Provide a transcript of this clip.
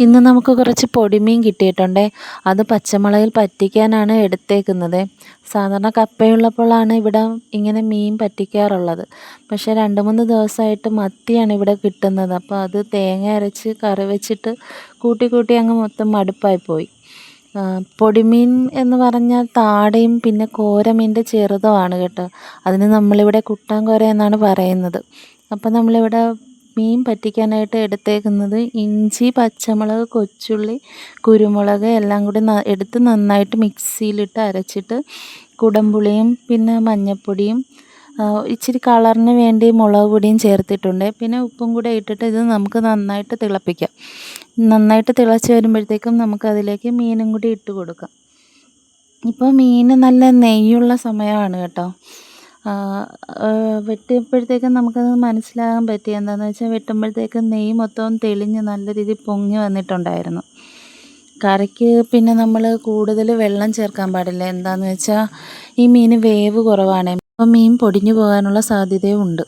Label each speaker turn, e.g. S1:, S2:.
S1: ഇന്ന് നമുക്ക് കുറച്ച് പൊടിമീൻ കിട്ടിയിട്ടുണ്ടേ. അത് പച്ചമുളകിൽ പറ്റിക്കാനാണ് എടുത്തേക്കുന്നത്. സാധാരണ കപ്പയുള്ളപ്പോഴാണ് ഇവിടെ ഇങ്ങനെ മീൻ പറ്റിക്കാറുള്ളത്. പക്ഷേ 2-3 ദിവസമായിട്ട് മത്തിയാണ് ഇവിടെ കിട്ടുന്നത്. അപ്പോൾ അത് തേങ്ങ അരച്ച് കറി വെച്ചിട്ട് കൂട്ടി അങ്ങ് മൊത്തം മടുപ്പായിപ്പോയി. പൊടിമീൻ എന്ന് പറഞ്ഞാൽ താടയും പിന്നെ കോരമീൻ്റെ ചെറുതുമാണ് കേട്ടോ. അതിന് നമ്മളിവിടെ കുട്ടാൻകോര എന്നാണ് പറയുന്നത്. അപ്പോൾ നമ്മളിവിടെ മീൻ പറ്റിക്കാനായിട്ട് എടുത്തേക്കുന്നത് ഇഞ്ചി, പച്ചമുളക്, കൊച്ചുള്ളി, കുരുമുളക് എല്ലാം കൂടി എടുത്ത് നന്നായിട്ട് മിക്സിയിലിട്ട് അരച്ചിട്ട് കുടംപുളിയും പിന്നെ മഞ്ഞൾപ്പൊടിയും ഇച്ചിരി കളറിന് വേണ്ടി മുളക് പൊടിയും ചേർത്തിട്ടുണ്ട്. പിന്നെ ഉപ്പും കൂടെ ഇട്ടിട്ട് ഇത് നമുക്ക് നന്നായിട്ട് തിളപ്പിക്കാം. നന്നായിട്ട് തിളച്ച് വരുമ്പോഴത്തേക്കും നമുക്കതിലേക്ക് മീനും കൂടി ഇട്ട് കൊടുക്കാം. ഇപ്പോൾ മീൻ നല്ല നെയ്യുള്ള സമയമാണ് കേട്ടോ. വെട്ടിയപ്പോഴത്തേക്കും നമുക്കത് മനസ്സിലാകാൻ പറ്റി. എന്താണെന്ന് വെച്ചാൽ വെട്ടുമ്പോഴത്തേക്കും നെയ്യ് മൊത്തവും തെളിഞ്ഞ് നല്ല രീതിയിൽ പൊങ്ങി വന്നിട്ടുണ്ടായിരുന്നു. കറിക്ക് പിന്നെ നമ്മൾ കൂടുതൽ വെള്ളം ചേർക്കാൻ പാടില്ല. എന്താണെന്ന് വെച്ചാൽ ഈ മീൻ വേവ് കുറവാണ്. അപ്പോൾ മീൻ പൊടിഞ്ഞു പോകാനുള്ള സാധ്യതയും ഉണ്ട്.